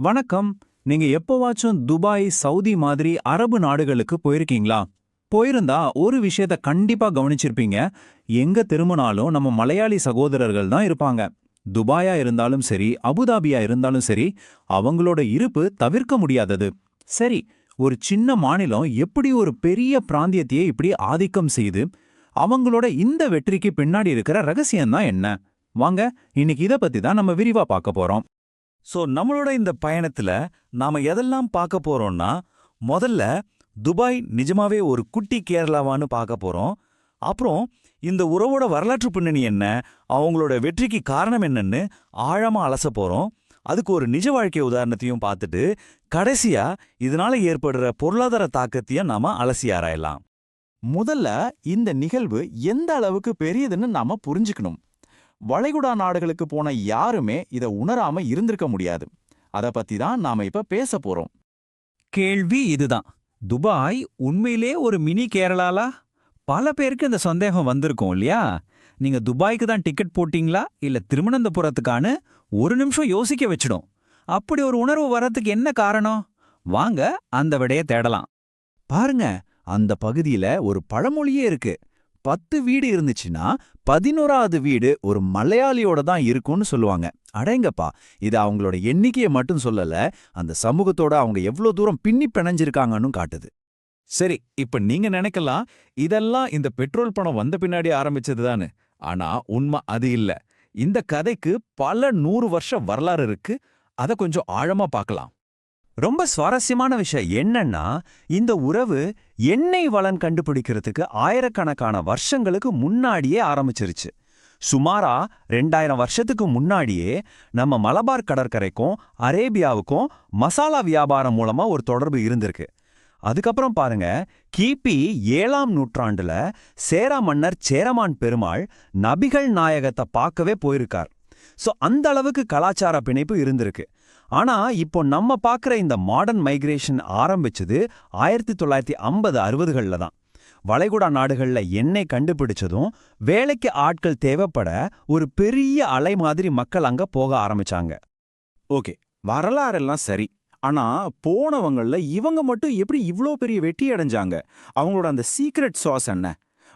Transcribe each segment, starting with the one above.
வணக்கம். நீங்க எப்போவாச்சும் Dubai, Saudi மாதிரி அரபு நாடுகளுக்கு போயிருக்கீங்களா? போயிருந்தா ஒரு விஷயத்த கண்டிப்பா கவனிச்சிருப்பீங்க. எங்க திரும்பினாலும் நம்ம மலையாளி சகோதரர்கள் தான் இருப்பாங்க. துபாயா இருந்தாலும் சரி, அபுதாபியா இருந்தாலும் சரி, அவங்களோட இருப்பு தவிர்க்க முடியாதது. சரி, ஒரு சின்ன மாநிலம் எப்படி ஒரு பெரிய பிராந்தியத்தையே இப்படி ஆதிக்கம் செய்யுது? அவங்களோட இந்த வெற்றிக்கு பின்னாடி இருக்கிற ரகசியம் தான் என்ன? வாங்க, இன்னைக்கு இத பத்தி தான் நம்ம விரிவா பார்க்க போறோம். நம்மளோட இந்த பயணத்துல நாம எதெல்லாம் பார்க்க போறோம்னா, முதல்ல துபாய் நிஜமாவே ஒரு குட்டி கேரளாவான்னு பார்க்க போறோம். அப்புறம் இந்த உறவோட வரலாற்று பின்னணி என்ன, அவங்களோட வெற்றிக்கு காரணம் என்னன்னு ஆழமா அலச போறோம். அதுக்கு ஒரு நிஜ வாழ்க்கை உதாரணத்தையும் பார்த்துட்டு, கடைசியா இதனால ஏற்படுற பொருளாதார தாக்கத்தையும் நாம அலசி ஆராயலாம். முதல்ல இந்த நிகழ்வு எந்த அளவுக்கு பெரியதுன்னு நாம புரிஞ்சுக்கணும். வளைகுடா நாடுகளுக்கு போன யாருமே இத உணராம இருந்திருக்க முடியாது. அத பத்தி தான் நாம இப்ப பேச போறோம். கேள்வி இதுதான். துபாய் உண்மையிலே ஒரு மினி கேரளாலா? பல பேருக்கு இந்த சந்தேகம் வந்திருக்கும் இல்லையா? நீங்க துபாய்க்கு தான் டிக்கெட் போட்டீங்களா இல்ல திருவனந்தபுரத்துக்கான்னு ஒரு நிமிஷம் யோசிக்க வச்சிடும். அப்படி ஒரு உணர்வு வரதுக்கு என்ன காரணம்? வாங்க அந்த விடைய தேடலாம். பாருங்க, அந்த பகுதியில ஒரு பழமொழியே இருக்கு. 10 வீடு இருந்துச்சுன்னா 11வது வீடு ஒரு மலையாளியோட தான் இருக்கும்னு சொல்லுவாங்க. அடேங்கப்பா, இது அவங்களோட எண்ணிக்கையை மட்டும் சொல்லல, அந்த சமூகத்தோட அவங்க எவ்ளோ தூரம் பின்னி பிணைஞ்சிருக்காங்கன்னு காட்டுது. சரி, இப்ப நீங்க நினைக்கலாம், இதெல்லாம் இந்த பெட்ரோல் பணம் வந்த பின்னாடி ஆரம்பிச்சதுதான்னு. ஆனா உண்மை அது இல்ல. இந்த கதைக்கு பல 100 வருஷ வரலாறு இருக்கு. அத கொஞ்சம் ஆழமா பார்க்கலாம். ரொம்ப சுவாரஸ்யமான விஷயம் என்னன்னா, இந்த உறவு எண்ணெய் வளம் கண்டுபிடிக்கிறதுக்கு ஆயிரக்கணக்கான வருஷங்களுக்கு முன்னாடியே ஆரம்பிச்சிருச்சு. சுமாரா 2000 வருஷத்துக்கு முன்னாடியே நம்ம மலபார் கடற்கரைக்கும் அரேபியாவுக்கும் மசாலா வியாபாரம் மூலமா ஒரு தொடர்பு இருந்திருக்கு. அதுக்கப்புறம் பாருங்க, கிபி 7ஆம் நூற்றாண்டுல சேர மன்னர் சேரமான் பெருமாள் நபிகள் நாயகத்தை பார்க்கவே போயிருக்கார். அந்த அளவுக்கு கலாச்சார பிணைப்பு இருந்திருக்கு. ஆனா இப்போ நம்ம பார்க்குற இந்த மாடர்ன் மைக்ரேஷன் ஆரம்பிச்சது 1950-60கள்ல தான். வளைகுடா நாடுகள்ல எண்ணெய் கண்டுபிடிச்சதும் வேலைக்கு ஆட்கள் தேவைப்பட ஒரு பெரிய அலை மாதிரி மக்கள் அங்க போக ஆரம்பிச்சாங்க. ஓகே, வரலாறெல்லாம் சரி. ஆனா போனவங்கள்ல இவங்க மட்டும் எப்படி இவ்ளோ பெரிய வெற்றி அடைஞ்சாங்க? அவங்களோட அந்த சீக்ரெட் சாஸ் என்ன?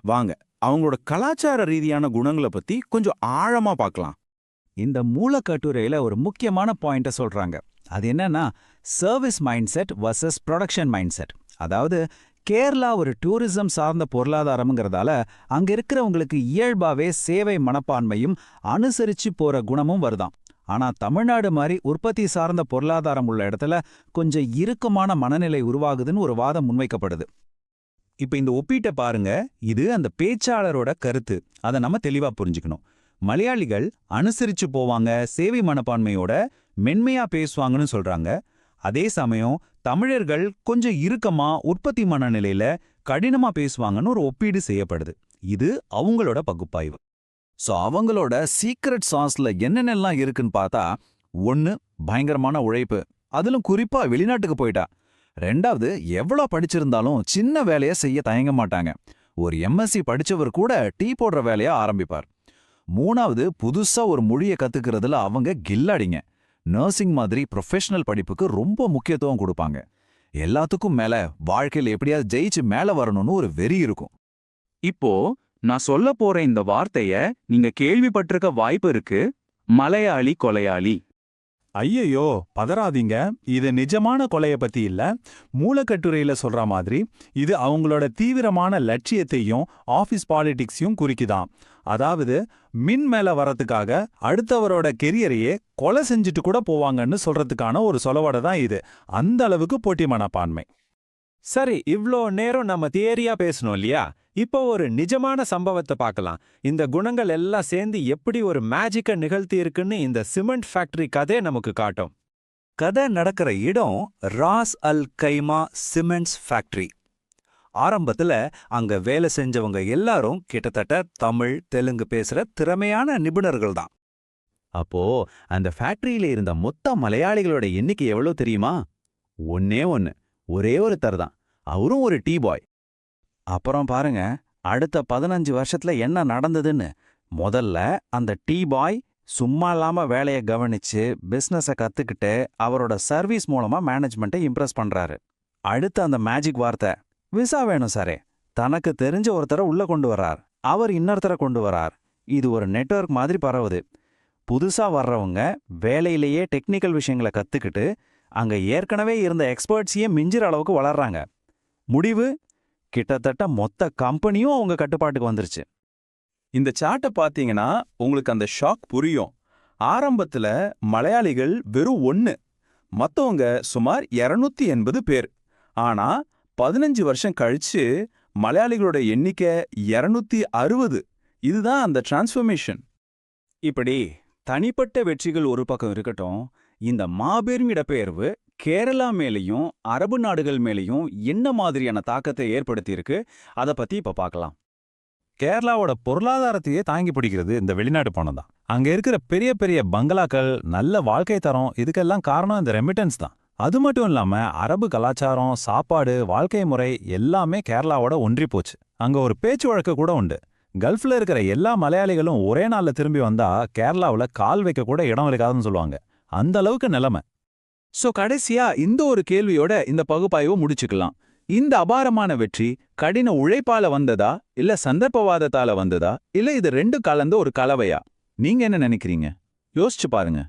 வாங்க, அவங்களோட கலாச்சார ரீதியான குணங்களை பத்தி கொஞ்சம் ஆழமா பார்க்கலாம். இந்த மூலக்கட்டுரையில ஒரு முக்கியமான பாயிண்ட சொல்றாங்க. அது என்னன்னா, service mind set versus production mind set. அதாவது கேரளா ஒரு டூரிசம் சார்ந்த பொருளாதாரம்ங்கிறதால அங்க இருக்கிறவங்களுக்கு இயல்பாவே சேவை மனப்பான்மையும் அனுசரிச்சு போற குணமும் வருதாம். ஆனா தமிழ்நாடு மாதிரி உற்பத்தி சார்ந்த பொருளாதாரம் உள்ள இடத்துல கொஞ்சம் இறுக்கமான மனநிலை உருவாகுதுன்னு ஒரு வாதம் முன்வைக்கப்படுது. இப்ப இந்த ஒப்பீட்டை பாருங்க. இது அந்த பேச்சாளரோட கருத்து. அதை நம்ம தெளிவா புரிஞ்சுக்கணும். மலையாளிகள் அனுசரிச்சு போவாங்க, சேவை மனப்பான்மையோட மென்மையா பேசுவாங்கன்னு சொல்றாங்க. அதே சமயம் தமிழர்கள் கொஞ்சம் இறுக்கமா உற்பத்தி மனநிலையில கடினமா பேசுவாங்கன்னு ஒரு ஒப்பீடு செய்யப்படுது. இது அவங்களோட பகுப்பாய்வு. அவங்களோட சீக்ரெட் சாஸ்ல என்னென்னலாம் இருக்குன்னு பார்த்தா, 1 பயங்கரமான உழைப்பு, அதிலும் குறிப்பா வெளிநாட்டுக்கு போயிட்டா. 2வது எவ்வளோ படிச்சிருந்தாலும் சின்ன வேலையை செய்ய தயங்க மாட்டாங்க. ஒரு எம்எஸ்சி படிச்சவர் கூட டீ போடுற வேலையா ஆரம்பிப்பார். 3வது புதுசா ஒரு மொழியை கத்துக்கிறதுல அவங்க கில்லாடிங்க. நர்சிங் மாதிரி ப்ரொஃபஷனல் படிப்புக்கு ரொம்ப முக்கியத்துவம் கொடுப்பாங்க. எல்லாத்துக்கும் மேல வாழ்க்கையில் எப்படியாவது ஜெயிச்சு மேல வரணும்னு ஒரு வெறி இருக்கும். இப்போ நான் சொல்ல போற இந்த வார்த்தைய நீங்க கேள்விப்பட்டிருக்க வாய்ப்பு இருக்கு. மலையாளி கொலையாளி. ஐயையோ, பதறாதீங்க. இது நிஜமான கொலைய பத்தி இல்ல. மூலக்கட்டுரையில சொல்ற மாதிரி இது அவங்களோட தீவிரமான லட்சியத்தையும் ஆபீஸ் பாலிடிக்ஸையும் குறிக்குதாம். அதாவது மின் மேல வரதுக்காக அடுத்தவரோட கெரியரையே கொலை செஞ்சுட்டு கூட போவாங்கன்னு சொல்றதுக்கான ஒரு சொலவடை தான் இது. அந்த அளவுக்கு போட்டி மனப்பான்மை. சரி, இவ்ளோ நேரம் நம்ம தியரியா பேசணும் இல்லையா? இப்போ ஒரு நிஜமான சம்பவத்தை பார்க்கலாம். இந்த குணங்கள் எல்லாம் சேர்ந்து எப்படி ஒரு மேஜிக்க நிகழ்த்தி இருக்குன்னு இந்த சிமெண்ட் ஃபேக்டரி கதை நமக்கு காட்டும். கதை நடக்கிற இடம் ராஸ் அல் கைமா சிமெண்ட்ஸ் ஃபேக்டரி. ஆரம்பத்துல அங்க வேலை செஞ்சவங்க எல்லாரும் கிட்டத்தட்ட தமிழ், தெலுங்கு பேசுற திறமையான நிபுணர்கள் தான். அப்போ அந்த ஃபேக்டரியில இருந்த மொத்த மலையாளிகளோட எண்ணிக்கை எவ்வளோ தெரியுமா? 1 ஒரே ஒருத்தர் தான். அவரும் ஒரு டீ பாய். அப்புறம் பாருங்க, அடுத்த 15 வருஷத்துல என்ன நடந்ததுன்னு. முதல்ல அந்த டீ பாய் சும்மா இல்லாம வேலையை கவனிச்சு பிசினஸை கத்துக்கிட்டு அவரோட சர்வீஸ் மூலமா மேனேஜ்மெண்ட்டை இம்ப்ரெஸ் பண்றாரு. அடுத்து அந்த மேஜிக் வார்த்தை விசா வேணும் சாரே. தனக்கு தெரிஞ்ச ஒருத்தரை உள்ள கொண்டு வர்றார், அவர் இன்னொருத்தரை கொண்டு வரார். இது ஒரு நெட்வொர்க் மாதிரி பரவுது. புதுசா வர்றவங்க வேலையிலேயே டெக்னிக்கல் விஷயங்களை கத்துக்கிட்டு அங்க ஏற்கனவே இருந்த எக்ஸ்பர்ட்ஸையே மிஞ்சிற அளவுக்கு வளர்றாங்க. முடிவு கிட்டத்தட்ட மொத்த கம்பெனியும் அவங்க கட்டுப்பாட்டுக்கு வந்துருச்சு. இந்த சார்ட்டை பார்த்தீங்கன்னா உங்களுக்கு அந்த ஷாக் புரியும். ஆரம்பத்துல மலையாளிகள் வெறும் 1, மத்தவங்க சுமார் 280 பேர். ஆனா 15 வருஷம் கழிச்சு மலையாளிகளோட எண்ணிக்கை 260. இதுதான் அந்த டிரான்ஸ்ஃபர்மேஷன். இப்படி தனிப்பட்ட வெற்றிகள் ஒரு பக்கம் இருக்கட்டும், இந்த மாபெரும் இடப்பெயர்வு கேரளா மேலேயும் அரபு நாடுகள் மேலேயும் என்ன மாதிரியான தாக்கத்தை ஏற்படுத்தியிருக்கு, அதை பத்தி இப்ப பார்க்கலாம். கேரளாவோட பொருளாதாரத்தையே தாங்கி பிடிக்கிறது இந்த வெளிநாட்டு பணம் தான். அங்க இருக்கிற பெரிய பெரிய பங்களாக்கள், நல்ல வாழ்க்கை தரம், இதுக்கெல்லாம் காரணம் இந்த ரெமிட்டன்ஸ் தான். அது மட்டும் இல்லாம அரபு கலாச்சாரம், சாப்பாடு, வாழ்க்கை முறை எல்லாமே கேரளாவோட ஒன்றி போச்சு. அங்க ஒரு பேச்சு வழக்கு கூட உண்டு. கல்ஃப்ல இருக்கிற எல்லா மலையாளிகளும் ஒரே நாள்ல திரும்பி வந்தா கேரளாவுல கால் வைக்க கூட இடம் இருக்காதுன்னு சொல்லுவாங்க. அந்த அளவுக்கு நிலைமை. சோ கடைசியா இந்த ஒரு கேள்வியோட இந்த பகுப்பாய்வை முடிச்சுக்கலாம். இந்த அபாரமான வெற்றி கடின உழைப்பால வந்ததா, இல்ல சந்தர்ப்பவாதத்தால வந்ததா, இல்ல இது ரெண்டு கலந்த ஒரு கலவையா? நீங்க என்ன நினைக்கிறீங்க? யோசிச்சு பாருங்க.